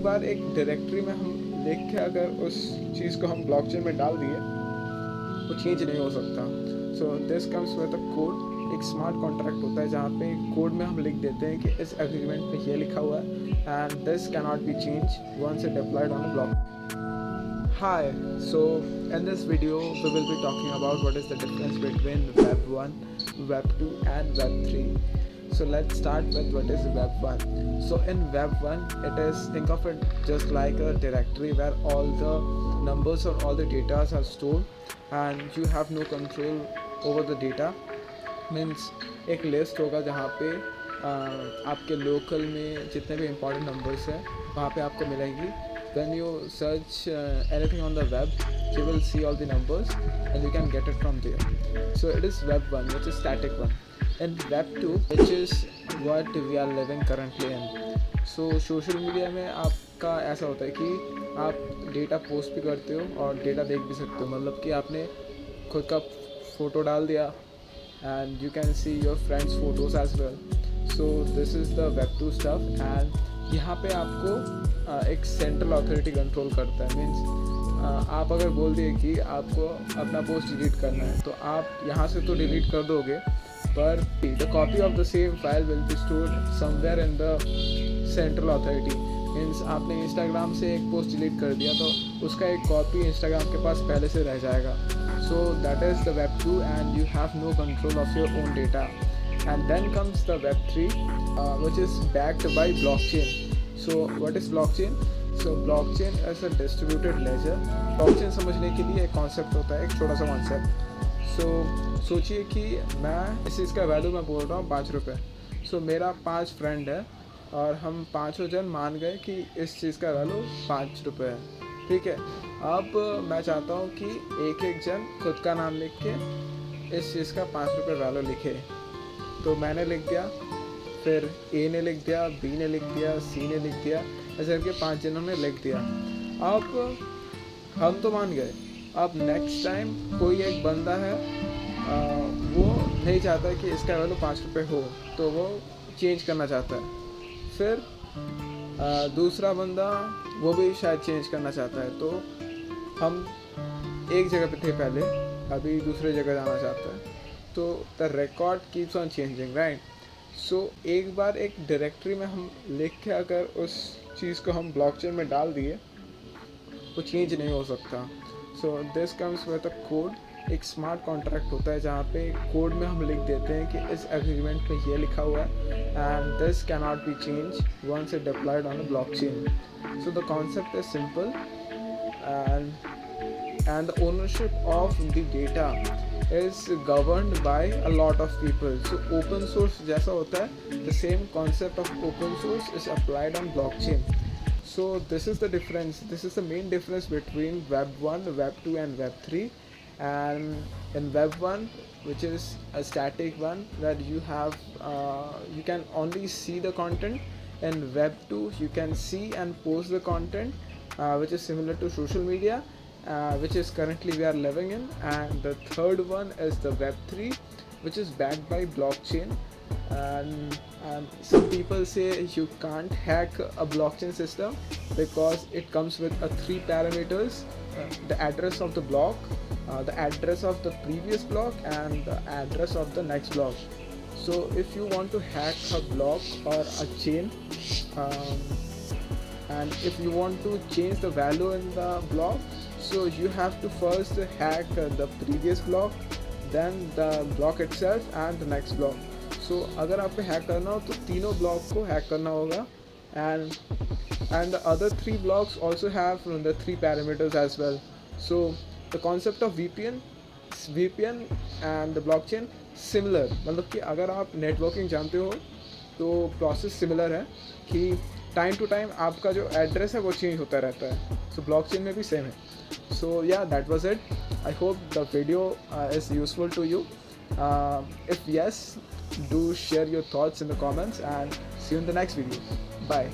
एक बार एक डायरेक्टरी में हम लिख के अगर उस चीज़ को हम ब्लॉकचेन में डाल दिए वो चेंज नहीं हो सकता। So this comes with a code. एक स्मार्ट कॉन्ट्रैक्ट होता है जहाँ पे कोड में हम लिख देते हैं कि इस एग्रीमेंट में ये लिखा हुआ है and this can not be change once it applied on a block. Hi, so in this video we will be talking about what is the difference between Web 1, Web 2 and Web 3. So let's start with what is Web 1. So in Web 1 it is, think of it just like a directory where all the numbers or all the data are stored and you have no control over the data. Means एक list होगा जहाँ पे आपके local में जितने भी important numbers हैं वहाँ पे आपको मिलेंगी. When you search anything on the web, you will see all the numbers and you can get it from there. So it is Web 1, which is static one. And Web 2, which is what we are living currently in. So social media में आपका ऐसा होता है कि आप data post भी करते हो और डेटा देख भी सकते हो. मतलब कि आपने खुद का फ़ोटो डाल दिया and you can see your friends photos as well. So this is the Web 2 stuff and यहाँ पे आपको एक सेंट्रल अथॉरिटी कंट्रोल करता है. मीन्स आप अगर बोल दिए कि आपको अपना पोस्ट डिलीट करना है तो आप यहाँ से तो डिलीट कर दोगे पर the copy of the same file will be stored somewhere in the central authority. Means आपने इंस्टाग्राम से एक पोस्ट डिलीट कर दिया तो उसका एक कॉपी इंस्टाग्राम के पास पहले से रह जाएगा. So that is the Web 2 and you have no control of your own data. And then comes the Web 3, which is backed by blockchain. So what is blockchain? So blockchain is a distributed ledger. Blockchain समझने के लिए एक concept होता है, एक छोटा सा concept. So सोचिए कि मैं इस चीज़ का वैल्यू मैं बोल रहा हूँ 5 रुपये. So मेरा 5 फ्रेंड है और हम पाँचों जन मान गए कि इस चीज़ का वैल्यू 5 रुपये है. ठीक है. अब मैं चाहता हूँ कि एक एक जन खुद का नाम लिख के इस चीज़ का 5 रुपये वैल्यू लिखे. तो मैंने लिख दिया, फिर ए ने लिख दिया, बी ने लिख दिया, सी ने लिख दिया, ऐसे करके 5 जनों ने लिख दिया. अब हम तो मान गए. अब नेक्स्ट टाइम कोई एक बंदा है वो नहीं चाहता कि इसका वैल्यू 5 रुपये हो तो वो चेंज करना चाहता है. फिर दूसरा बंदा वो भी शायद चेंज करना चाहता है. तो हम एक जगह पे थे पहले, अभी दूसरे जगह जाना चाहता है. तो the record keeps on changing, right. So एक बार एक डायरेक्टरी में हम लिख के अगर उस चीज़ को हम ब्लॉकचेन में डाल दिए वो चेंज नहीं हो सकता. So this comes with a code. एक स्मार्ट कॉन्ट्रैक्ट होता है जहाँ पे कोड में हम लिख देते हैं कि इस एग्रीमेंट में ये लिखा हुआ है and this can not be change once it applied on a blockchain. So the concept is simple and the ownership of the data is governed by a lot of people. So open source जैसा होता है, the same concept of open source is applied on blockchain. So this is the difference. This is the main difference between Web 1, Web 2 and Web 3. And in Web 1, which is a static one that you have, you can only see the content. In Web 2, you can see and post the content, which is similar to social media. Which is currently we are living in. And the third one is the Web 3, which is backed by blockchain. And some people say you can't hack a blockchain system because it comes with 3 parameters: the address of the block, the address of the previous block, and the address of the next block. So if you want to hack a block or a chain, and if you want to change the value in the block, so you have to first hack the previous block, then the block itself and the next block. So अगर आपको hack करना हो तो तीनों block को hack करना होगा. and the other 3 blocks also have the 3 parameters as well. So the concept of VPN and the blockchain similar. मतलब कि अगर आप नेटवर्किंग जानते हो तो प्रोसेस सिमिलर है कि टाइम टू टाइम आपका जो एड्रेस है वो चेंज होता रहता है. सो ब्लॉकचेन में भी सेम है. So yeah, that was it. I hope the video is useful to you. If yes, do share your thoughts in the comments and see you in the next video. Bye.